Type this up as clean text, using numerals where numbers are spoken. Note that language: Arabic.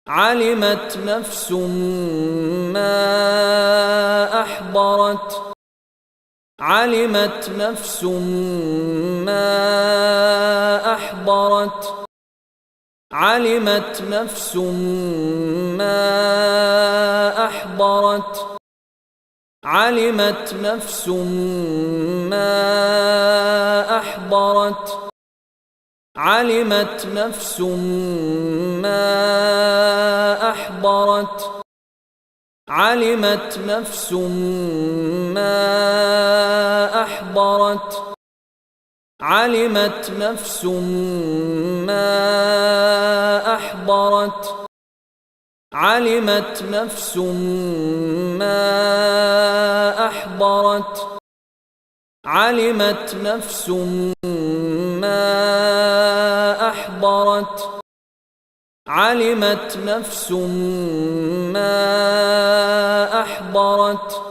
علمت نفس ما أحضرت علمت نفس ما أحضرت علمت نفس ما أحضرت علمت نفس ما أحضرت علمت نفس ما أحضرت علمت نفس ما أحضرت علمت نفس ما أحضرت علمت نفس ما أحضرت علمت نفس ما أحضرت علمت نفس ما أحضرت